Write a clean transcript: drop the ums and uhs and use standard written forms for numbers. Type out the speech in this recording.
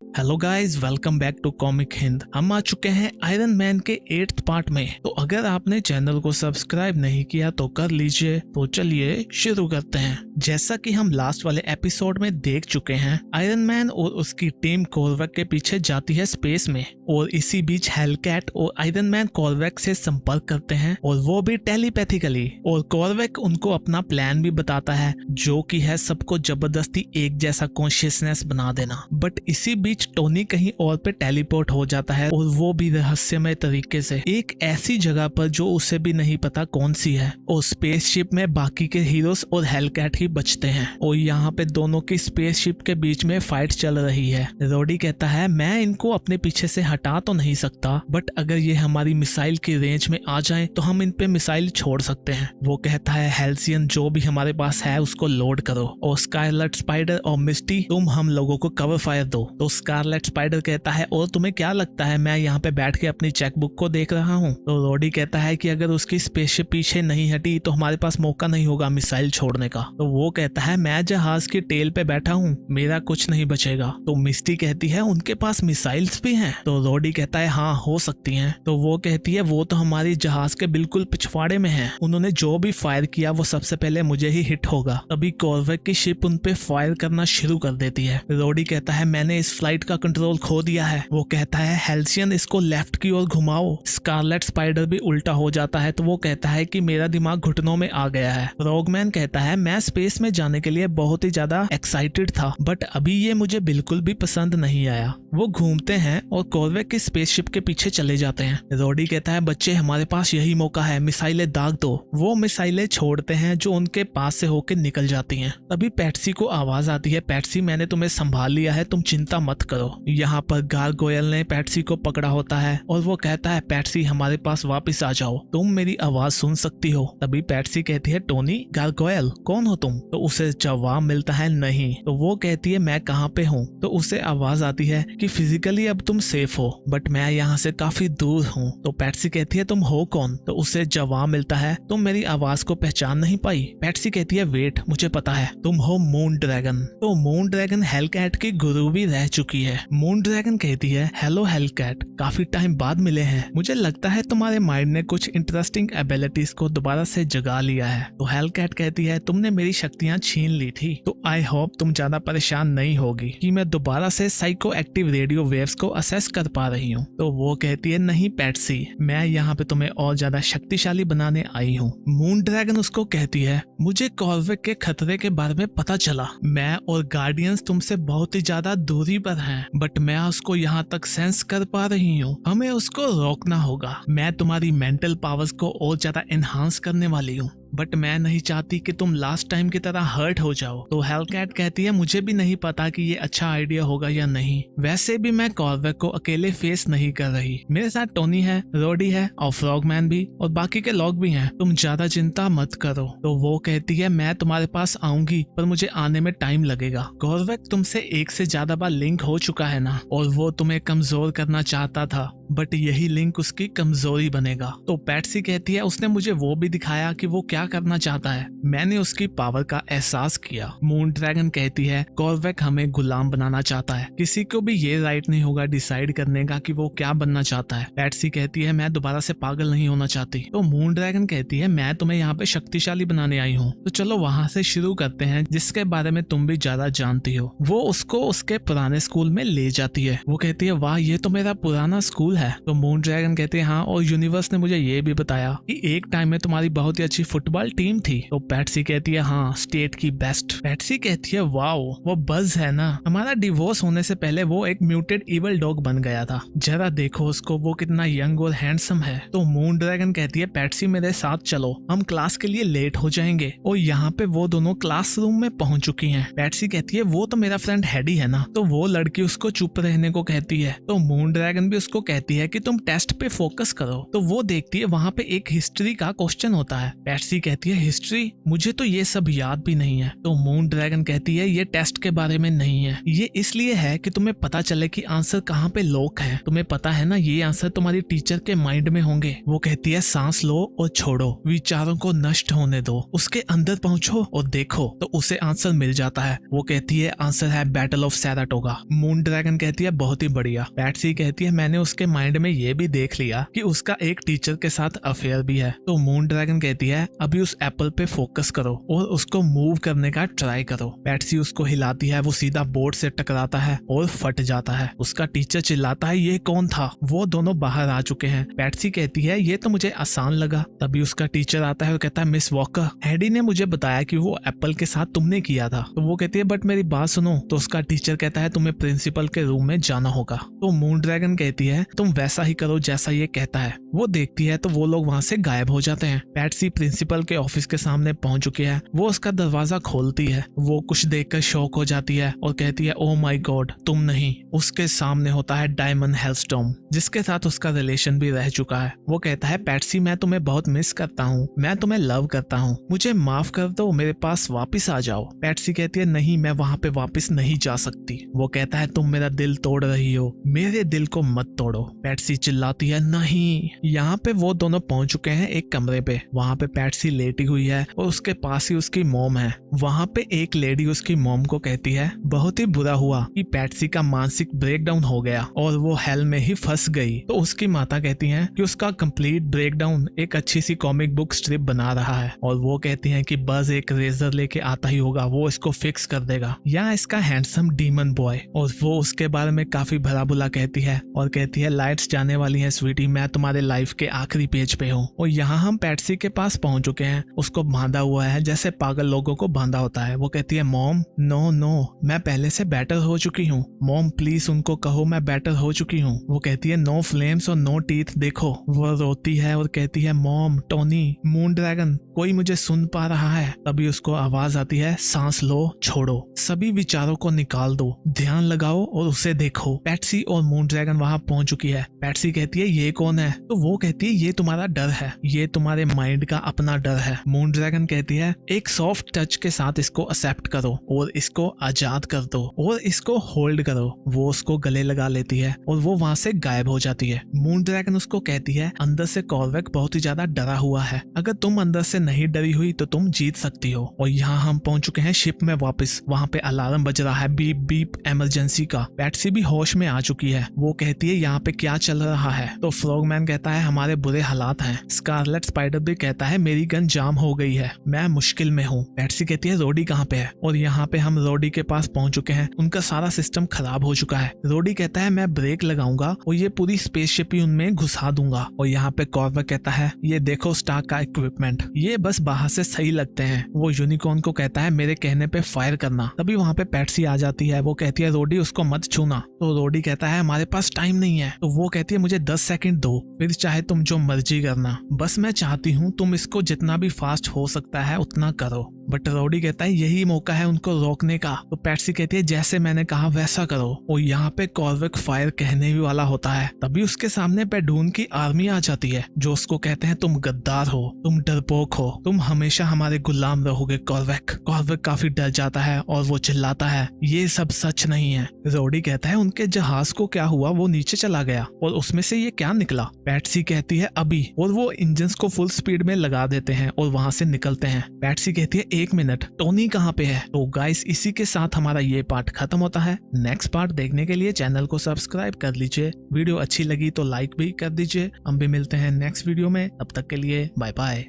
Hello guys, welcome back to comic Hind. हम आ चुके हैं आयरन मैन के 8th पार्ट में। तो अगर आपने चैनल को सब्सक्राइब नहीं किया तो कर लीजिए। तो चलिए शुरू करते हैं। जैसा कि हम लास्ट वाले एपिसोड में देख चुके हैं, आयरन मैन और उसकी टीम कॉर्वेक के पीछे जाती है स्पेस में, और इसी बीच हेलकैट और आयरन मैन कॉर्वेक से संपर्क करते हैं, और वो भी टेलीपैथिकली। और कॉर्वेक उनको अपना प्लान भी बताता है, जो कि है सबको जबरदस्ती एक जैसा कॉन्शियसनेस बना देना। बट इसी बीच टोनी कहीं और पे टेलीपोर्ट हो जाता है, और वो भी रहस्यमय तरीके से एक ऐसी जगह पर जो उसे भी नहीं पता कौन सी है। और स्पेसशिप में बाकी के हीरोज और हेलकैट ही बचते हैं, और यहाँ पे दोनों की स्पेसशिप के बीच में फाइट चल रही है। रोडी कहता है, मैं इनको अपने पीछे से हटा तो नहीं सकता, बट अगर ये हमारी मिसाइल की रेंज में आ जाए तो हम इन पे मिसाइल छोड़ सकते हैं। वो कहता है, हेल्सियन जो भी हमारे पास है उसको लोड करो, और स्कारलेट स्पाइडर और मिस्टी तुम हम लोगों को कवर फायर दो। तो स्कारलेट स्पाइडर कहता है, और तुम्हें क्या लगता है मैं यहाँ पे बैठ के अपनी चेकबुक को देख रहा हूँ? तो रोडी कहता है कि अगर उसकी स्पेसशिप पीछे नहीं हटी तो हमारे पास मौका नहीं होगा मिसाइल छोड़ने का। तो वो कहता है, मैं जहाज की टेल पे बैठा हूँ, मेरा कुछ नहीं बचेगा। तो मिस्टी कहती है, उनके पास मिसाइल्स भी हैं? तो रोडी कहता है, हाँ हो सकती हैं। तो वो कहती है, वो तो हमारी जहाज के बिल्कुल पिछवाड़े में है, उन्होंने जो भी फायर किया वो सबसे पहले मुझे ही हिट होगा। तभी कॉर्वेक की शिप उन पे फायर करना शुरू कर देती है। रोडी कहता है, मैंने इस फ्लाइट का कंट्रोल खो दिया है। वो कहता है, हेल्सियन इसको लेफ्ट की ओर घुमाओ। स्कारलेट स्पाइडर भी उल्टा हो जाता है, तो वो कहता है कि मेरा दिमाग घुटनों में आ गया है। फ्रॉगमैन कहता है, मैं स्पेस में जाने के लिए बहुत ही ज्यादा एक्साइटेड था, बट अभी ये मुझे बिल्कुल भी पसंद नहीं आया। वो घूमते हैं और कॉर्वेक की स्पेसशिप के पीछे चले जाते हैं। रोडी कहता है, बच्चे हमारे पास यही मौका है, मिसाइलें दाग दो। वो मिसाइलें छोड़ते हैं जो उनके पास से होकर निकल जाती हैं। तभी पैट्सी को आवाज आती है, पैट्सी मैंने तुम्हें संभाल लिया है, तुम चिंता मत करो। यहाँ पर गारगोयल ने पैट्सी को पकड़ा होता है, और वो कहता है, पैट्सी हमारे पास वापस आ जाओ, तुम मेरी आवाज सुन सकती हो। तभी पैट्सी कहती है, टोनी गारगोयल कौन हो तुम? तो उसे जवाब मिलता है, नहीं। तो वो कहती है, मैं कहाँ पे हूँ? तो उसे आवाज आती है कि फिजिकली अब तुम सेफ हो, बट मैं यहाँ से काफी दूर हूँ। तो पैट्सी कहती है, तुम हो कौन? तो उसे जवाब मिलता है, तुम मेरी आवाज को पहचान नहीं पाई? पैट्सी कहती है, वेट, मुझे पता है, तुम हो मून ड्रैगन। तो मून ड्रैगन हेलकैट की गुरु भी रह चुकी है। मून ड्रैगन कहती है, हेलो हेलकैट, काफी टाइम बाद मिले हैं, मुझे लगता है तुम्हारे माइंड ने कुछ इंटरेस्टिंग एबिलिटीज को दोबारा से जगा लिया है। तो हेलकैट कहती है, तुमने मेरी शक्तियां छीन ली थी, तो आई होप तुम ज्यादा परेशान नहीं होगी कि मैं दोबारा से साइको एक्टिव रेडियो वेव्स को असेस कर पा रही हूँ। तो वो कहती है, नहीं पैट्सी, मैं यहाँ पे तुम्हें और ज्यादा शक्तिशाली बनाने आई हूँ। मून ड्रैगन उसको कहती है, मुझे कॉर्वेक के खतरे के बारे में पता चला, मैं और गार्डियंस तुमसे बहुत ही ज्यादा दूरी पर हैं, बट मैं उसको यहाँ तक सेंस कर पा रही हूँ, हमें उसको रोकना होगा। मैं तुम्हारी मेंटल पावर्स को और ज्यादा एनहांस करने वाली हूँ, बट मैं नहीं चाहती कि तुम लास्ट टाइम की तरह हर्ट हो जाओ। तो हेलकैट कहती है, मुझे भी नहीं पता कि ये अच्छा आइडिया होगा या नहीं, वैसे भी मैं कॉर्वेक को अकेले फेस नहीं कर रही, मेरे साथ टोनी है, रोडी है, और फ्रॉगमैन भी, और बाकी के लोग भी हैं, तुम ज्यादा चिंता मत करो। तो वो कहती है, मैं तुम्हारे पास आऊंगी, पर मुझे आने में टाइम लगेगा। कॉर्वेक तुमसे एक से ज्यादा बार लिंक हो चुका है ना, और वो तुम्हें कमजोर करना चाहता था, बट यही लिंक उसकी कमजोरी बनेगा। तो पैट्सी कहती है, उसने मुझे वो भी दिखाया कि वो क्या करना चाहता है, मैंने उसकी पावर का एहसास किया। मून ड्रैगन कहती है, कॉर्वेक हमें गुलाम बनाना चाहता है, किसी को भी ये राइट नहीं होगा डिसाइड करने का कि वो क्या बनना चाहता है। पैट्सी कहती है, मैं दोबारा से पागल नहीं होना चाहती। तो मून ड्रैगन कहती है, मैं तुम्हें यहाँ पे शक्तिशाली बनाने आई हूँ, तो चलो वहां से शुरू करते हैं, जिसके बारे में तुम भी ज्यादा जानती हो। वो उसको उसके पुराने स्कूल में ले जाती है। वो कहती है, वाह, ये तो मेरा पुराना स्कूल है। तो मून ड्रैगन कहते हैं, हाँ, और यूनिवर्स ने मुझे ये भी बताया कि एक टाइम में तुम्हारी बहुत ही अच्छी फुटबॉल टीम थी। तो पैट्सी कहती है, हाँ, स्टेट की बेस्ट। पैट्सी कहती है, वाओ, वो बज है ना, हमारा डिवोर्स होने से पहले वो एक म्यूटेड इवल डॉग बन गया था, जरा देखो उसको, वो कितना यंग और हैंडसम है। तो मून ड्रैगन कहती है, पैट्सी मेरे साथ चलो, हम क्लास के लिए लेट हो जाएंगे। और यहाँ पे वो दोनों क्लासरूम में पहुंच चुकी हैं। पैट्सी कहती है, वो तो मेरा फ्रेंड हेडी है ना। तो वो लड़की उसको चुप रहने को कहती है। तो मून ड्रैगन भी उसको कहती कहती है कि तुम टेस्ट पे फोकस करो। तो वो देखती है वहाँ पे एक हिस्ट्री का क्वेश्चन होता है। पैट्सी कहती है हिस्ट्री, मुझे तो ये सब याद भी नहीं है। तो मून ड्रैगन कहती है ये टेस्ट के बारे में नहीं है, ये इसलिए है कि तुम्हें पता चले कि आंसर कहाँ पे लॉक है। तुम्हें पता है ना ये आंसर तुम्हारी टीचर के माइंड में होंगे। वो कहती है सांस लो और छोड़ो, विचारों को नष्ट होने दो, उसके अंदर पहुंचो और देखो तो उसे आंसर मिल जाता है। वो कहती है आंसर है battle of Saratoga. Moon dragon कहती है बहुत ही बढ़िया। पैट्सी कहती है मैंने उसके माइंड में ये भी देख लिया कि उसका एक टीचर के साथ अफेयर भी है। तो मून ड्रैगन कहती है अभी उस एप्पल पे फोकस करो और उसको मूव करने का ट्राई करो। पैट्सी उसको हिलाती है, वो सीधा बोर्ड से टकराता है और फट जाता है। उसका टीचर चिल्लाता है ये कौन था। वो दोनों बाहर आ चुके हैं। पैट्सी कहती है ये तो मुझे आसान लगा। तभी उसका टीचर आता है और कहता है मिस वॉकर, हैडी ने मुझे बताया कि वो एप्पल के साथ तुमने किया था। तो वो कहती है बट मेरी बात सुनो। तो उसका टीचर कहता है तुम्हें प्रिंसिपल के रूम में जाना होगा। तो मून ड्रैगन कहती है तुम वैसा ही करो जैसा ये कहता है। वो देखती है तो वो लोग वहाँ से गायब हो जाते हैं। पैट्सी प्रिंसिपल के ऑफिस के सामने पहुंच चुकी है। वो उसका दरवाजा खोलती है। वो कुछ देखकर शॉक हो जाती है और कहती है ओह माय गॉड तुम नहीं। उसके सामने होता है डायमंड हेलस्टॉर्म, जिसके साथ उसका रिलेशन भी रह चुका है। वो कहता है पैट्सी मैं तुम्हें बहुत मिस करता हूँ, मैं तुम्हें लव करता हूँ, मुझे माफ कर दो, मेरे पास वापस आ जाओ। पैट्सी कहती है नहीं मैं वहाँ पे वापस नहीं जा सकती। वो कहता है तुम मेरा दिल तोड़ रही हो, मेरे दिल को मत तोड़ो। पैट्सी चिल्लाती है नहीं। यहाँ पे वो दोनों पहुंच चुके हैं एक कमरे पे। वहाँ पे पैट्सी लेटी हुई है और उसके पास ही उसकी मॉम है। वहाँ पे एक लेडी उसकी मॉम को कहती है बहुत ही बुरा हुआ कि पैट्सी का मानसिक ब्रेकडाउन हो गया और वो हेल में ही फंस गई। तो उसकी माता कहती हैं कि उसका कंप्लीट ब्रेकडाउन एक अच्छी सी कॉमिक बुक स्ट्रिप बना रहा है और वो कहती हैं कि बस एक रेजर लेके आता ही होगा, वो इसको फिक्स कर देगा, या इसका हैंडसम डीमन बॉय। और वो उसके बारे में काफी भला बुला कहती है और कहती है लाइट्स जाने वाली हैं स्वीटी, मैं तुम्हारे लाइफ के आखिरी पेज पे हूँ। और यहाँ हम पैट्सी के पास पहुंच चुके हैं। उसको बांधा हुआ है जैसे पागल लोगों को बांधा होता है। वो कहती है मॉम नो नो मैं पहले से बेटर हो चुकी हूँ, मॉम प्लीज उनको कहो मैं बेटर हो चुकी हूँ। वो कहती है नो फ्लेम्स और नो टीथ देखो। वो रोती है और कहती है मॉम टोनी मून ड्रैगन कोई मुझे सुन पा रहा है। तभी उसको आवाज आती है सांस लो छोड़ो, सभी विचारों को निकाल दो, ध्यान लगाओ और उसे देखो। पैट्सी और मून ड्रैगन वहां पहुंच चुकी है। पैट्सी कहती है ये कौन है। तो वो कहती है ये तुम्हारा डर है, ये तुम्हारे माइंड का अपना डर है। मून ड्रैगन कहती है एक सॉफ्ट टच के साथ इसको एक्सेप्ट करो और इसको आजाद कर दो और इसको होल्ड करो। वो उसको गले लगा लेती है और वो वहां से गायब हो जाती है। मून ड्रैगन उसको कहती है अंदर से कॉर्वेक बहुत ही ज्यादा डरा हुआ है, अगर तुम अंदर से नहीं डरी हुई तो तुम जीत सकती हो। और यहाँ हम पहुंच चुके हैं शिप में वापस। वहाँ पे अलार्म बज रहा है बीप बीप इमरजेंसी का। पैट्सी भी होश में आ चुकी है। वो कहती है यहाँ पे क्या चल रहा है। तो फ्रॉगमैन कहता है हमारे बुरे हालात हैं। स्कारलेट स्पाइडर भी कहता है मेरी गन जाम हो गई है, मैं मुश्किल में हूँ। पैट्सी कहती है रोडी कहाँ पे है। और यहाँ पे हम रोडी के पास पहुंच चुके हैं। उनका सारा सिस्टम खराब हो चुका है। रोडी कहता है मैं ब्रेक लगाऊंगा और ये पूरी स्पेसशिप ही उनमें घुसा दूंगा। और यहाँ पे कॉर्वेक कहता है ये देखो स्टार्क का इक्विपमेंट, ये बस बाहर से सही लगते हैं। वो यूनिकॉर्न को कहता है मेरे कहने पे फायर करना। तभी वहाँ पे पैट्सी आ जाती है। वो कहती है रोडी उसको मत छूना। तो रोडी कहता है हमारे पास टाइम नहीं है। तो वो कहती है मुझे 10 सेकंड दो, फिर चाहे तुम जो मर्जी करना, बस मैं चाहती हूँ तुम इसको जितना भी फास्ट हो सकता है उतना करो। बट रोडी कहता है यही मौका है उनको रोकने का। तो पैट्सी कहती है जैसे मैंने कहा वैसा करो। और यहाँ पे कॉर्वेक फायर कहने भी वाला होता है। तभी उसके सामने पेडून की आर्मी आ जाती है जो उसको कहते हैं तुम गद्दार हो, तुम डरपोक हो, तुम हमेशा हमारे गुलाम रहोगे कॉर्वेक। कॉर्वेक काफी डर जाता है और वो चिल्लाता है ये सब सच नहीं है। रोडी कहता है उनके जहाज को क्या हुआ, वो नीचे चला गया और उसमें से ये क्या निकला। पैट्सी कहती है अभी, और वो इंजन को फुल स्पीड में लगा देते हैं और वहां से निकलते हैं। पैट्सी कहती है 1 मिनट टोनी कहाँ पे है। तो गाइस इसी के साथ हमारा ये पार्ट खत्म होता है। नेक्स्ट पार्ट देखने के लिए चैनल को सब्सक्राइब कर लीजिए। वीडियो अच्छी लगी तो लाइक भी कर दीजिए। हम भी मिलते हैं नेक्स्ट वीडियो में, तब तक के लिए बाय बाय।